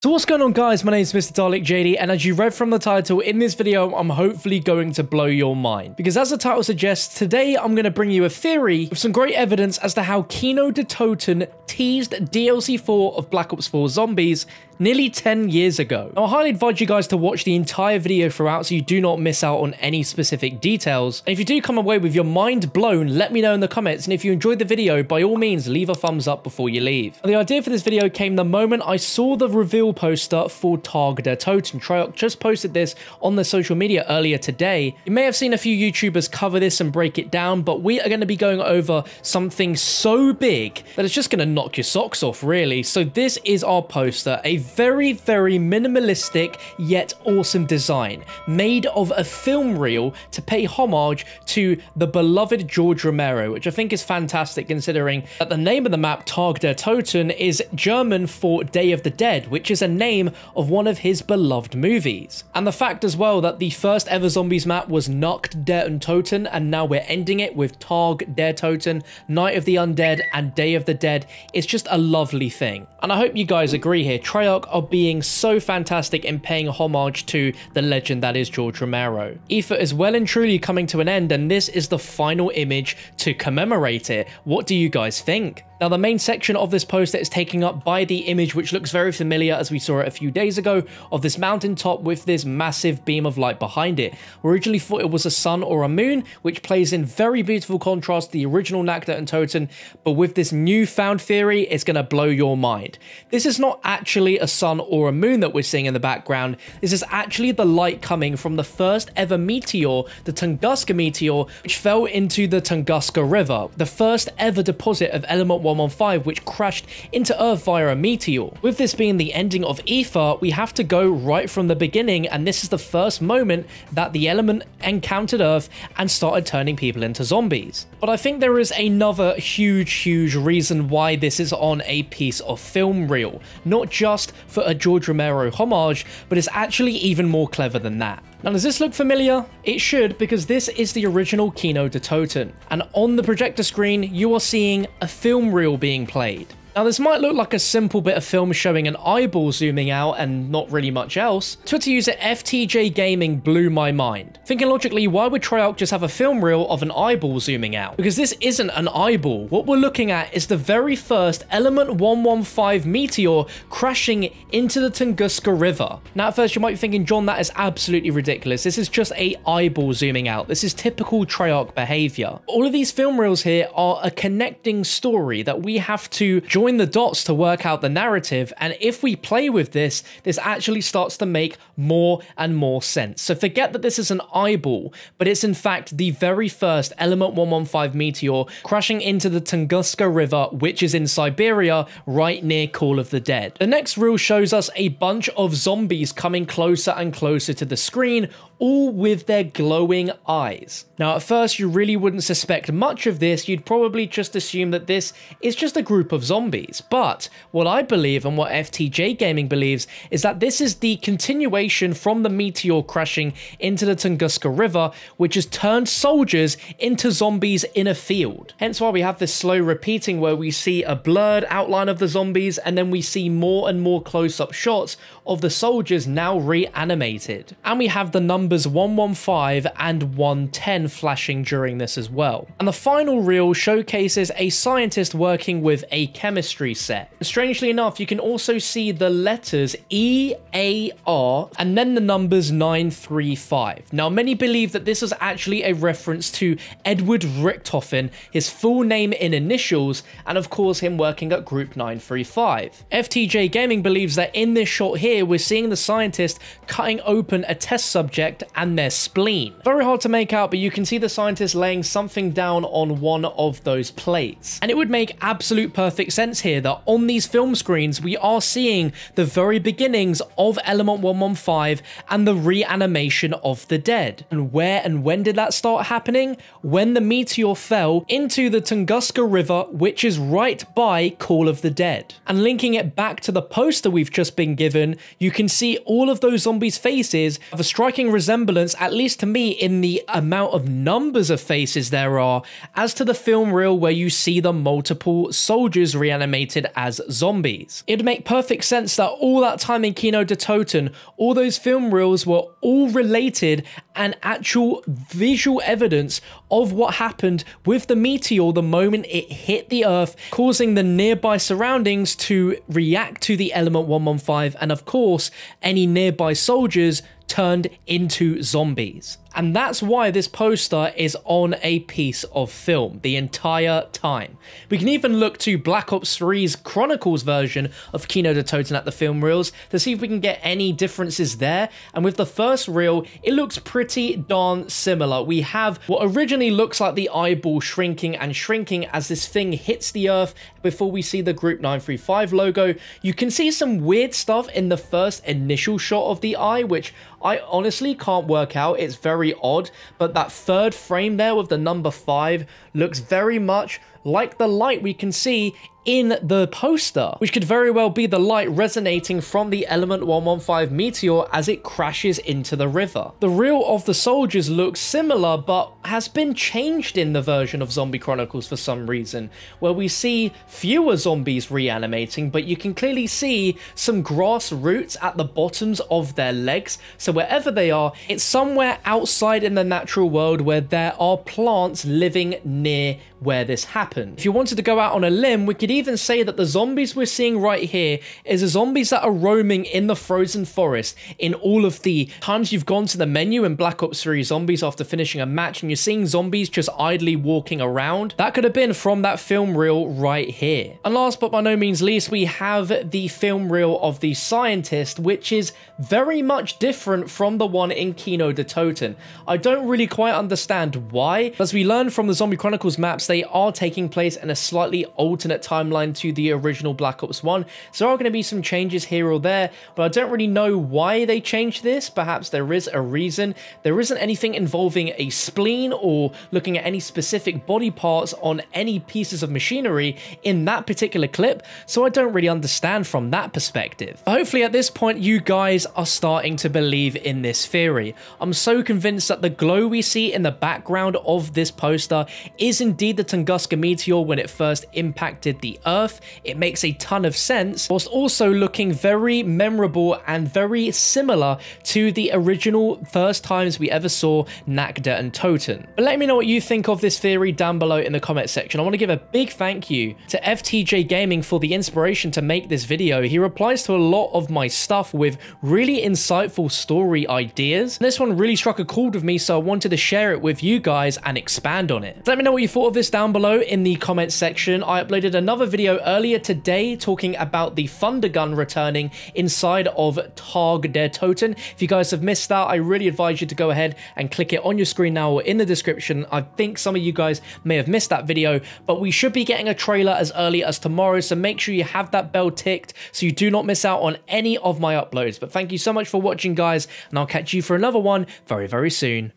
So what's going on, guys? My name is MrDalekJD, and as you read from the title, in this video I'm hopefully going to blow your mind. Because as the title suggests, today I'm going to bring you a theory with some great evidence as to how KINO Der Toten teased DLC 4 of Black Ops 4 Zombies nearly 10 years ago. Now, I highly advise you guys to watch the entire video throughout so you do not miss out on any specific details. And if you do come away with your mind blown, let me know in the comments, and if you enjoyed the video, by all means leave a thumbs up before you leave. Now, the idea for this video came the moment I saw the reveal poster for TEASED Der Toten. Treyarch just posted this on their social media earlier today. You may have seen a few YouTubers cover this and break it down, but we are going to be going over something so big that it's just going to knock your socks off, really. So this is our poster, a very minimalistic yet awesome design made of a film reel to pay homage to the beloved George Romero, which I think is fantastic considering that the name of the map, TEASED Der Toten, is German for Day of the Dead, which is a name of one of his beloved movies. And the fact as well that the first ever zombies map was Nacht der Toten, and now we're ending it with TEASED Der Toten, Night of the Undead and Day of the Dead, is just a lovely thing. And I hope you guys agree here. Treyarch are being so fantastic in paying homage to the legend that is George Romero. Ether is well and truly coming to an end, and this is the final image to commemorate it. What do you guys think? Now, the main section of this poster is taken up by the image, which looks very familiar as we saw it a few days ago, of this mountaintop with this massive beam of light behind it. We originally thought it was a sun or a moon, which plays in very beautiful contrast to the original Nacht der Toten, but with this newfound theory, it's going to blow your mind. This is not actually a sun or a moon that we're seeing in the background. This is actually the light coming from the first ever meteor, the Tunguska meteor, which fell into the Tunguska River, the first ever deposit of element 115, which crashed into Earth via a meteor. With this being the ending of Ether, we have to go right from the beginning, and this is the first moment that the element encountered Earth and started turning people into zombies. But I think there is another huge reason why this is on a piece of film reel, not just for a George Romero homage, but it's actually even more clever than that. Now, does this look familiar? It should, because this is the original KINO Der Toten, and on the projector screen you are seeing a film reel being played. Now, this might look like a simple bit of film showing an eyeball zooming out and not really much else. Twitter user FTJ Gaming blew my mind. Thinking logically, why would Treyarch just have a film reel of an eyeball zooming out? Because this isn't an eyeball. What we're looking at is the very first element 115 meteor crashing into the Tunguska River. Now, at first you might be thinking, John, that is absolutely ridiculous. This is just a eyeball zooming out. This is typical Treyarch behavior. All of these film reels here are a connecting story that we have to join the dots to work out the narrative, and if we play with this, this actually starts to make more and more sense. So forget that this is an eyeball, but it's in fact the very first element 115 meteor crashing into the Tunguska River, which is in Siberia, right near Call of the Dead. The next reel shows us a bunch of zombies coming closer and closer to the screen, all with their glowing eyes. Now, at first you really wouldn't suspect much of this. You'd probably just assume that this is just a group of zombies. But what I believe, and what FTJ Gaming believes, is that this is the continuation from the meteor crashing into the Tunguska River, which has turned soldiers into zombies in a field. Hence why we have this slow repeating where we see a blurred outline of the zombies, and then we see more and more close-up shots of the soldiers now reanimated. And we have the numbers 115 and 110 flashing during this as well. And the final reel showcases a scientist working with a chemistry set. Strangely enough, you can also see the letters EAR and then the numbers 935. Now, many believe that this is actually a reference to Edward Richthofen, his full name in initials, and of course him working at Group 935. FTJ Gaming believes that in this shot here, we're seeing the scientist cutting open a test subject and their spleen. Very hard to make out, but you can see the scientist laying something down on one of those plates. And it would make absolute perfect sense here that on these film screens, we are seeing the very beginnings of Element 115 and the reanimation of the dead. And where and when did that start happening? When the meteor fell into the Tunguska River, which is right by Call of the Dead. And linking it back to the poster we've just been given, you can see all of those zombies' faces have a striking resemblance resemblance, at least to me, in the amount of numbers of faces there are, as to the film reel where you see the multiple soldiers reanimated as zombies. It would make perfect sense that all that time in KINO Der Toten, all those film reels were all related and actual visual evidence of what happened with the meteor the moment it hit the Earth, causing the nearby surroundings to react to the element 115, and of course, any nearby soldiers turned into zombies. And that's why this poster is on a piece of film the entire time. We can even look to Black Ops 3's Chronicles version of KINO Der Toten at the film reels to see if we can get any differences there. And with the first reel, it looks pretty darn similar. We have what originally looks like the eyeball shrinking and shrinking as this thing hits the Earth before we see the Group 935 logo. You can see some weird stuff in the first initial shot of the eye, which I honestly can't work out. It's very odd, but that third frame there with the number 5 looks very much like the light we can see in the poster, which could very well be the light resonating from the element 115 meteor as it crashes into the river. The reel of the soldiers looks similar, but has been changed in the version of Zombie Chronicles for some reason, where we see fewer zombies reanimating, but you can clearly see some grass roots at the bottoms of their legs. So wherever they are, it's somewhere outside in the natural world where there are plants living near where this happened. If you wanted to go out on a limb, we could even say that the zombies we're seeing right here is the zombies that are roaming in the frozen forest. In all of the times you've gone to the menu in Black Ops 3 Zombies after finishing a match and you're seeing zombies just idly walking around, that could have been from that film reel right here. And last but by no means least, we have the film reel of the scientist, which is very much different from the one in KINO Der Toten. I don't really quite understand why. As we learn from the Zombie Chronicles maps, they are taking place in a slightly alternate timeline to the original Black Ops 1, so there are going to be some changes here or there, but I don't really know why they changed this. Perhaps there is a reason. There isn't anything involving a spleen or looking at any specific body parts on any pieces of machinery in that particular clip, so I don't really understand from that perspective. Hopefully at this point you guys are starting to believe in this theory. I'm so convinced that the glow we see in the background of this poster is indeed the Tunguska meteor when it first impacted the Earth. It makes a ton of sense, whilst also looking very memorable and very similar to the original first times we ever saw KINO Der Toten. But let me know what you think of this theory down below in the comment section. I want to give a big thank you to FTJ Gaming for the inspiration to make this video. He replies to a lot of my stuff with really insightful story ideas. This one really struck a chord with me, so I wanted to share it with you guys and expand on it. Let me know what you thought of this down below in the comment section. I uploaded another video earlier today talking about the Thunder Gun returning inside of KINO Der Toten. If you guys have missed that, I really advise you to go ahead and click it on your screen now or in the description. I think some of you guys may have missed that video, but we should be getting a trailer as early as tomorrow, so make sure you have that bell ticked so you do not miss out on any of my uploads. But thank you so much for watching, guys, and I'll catch you for another one very, very soon.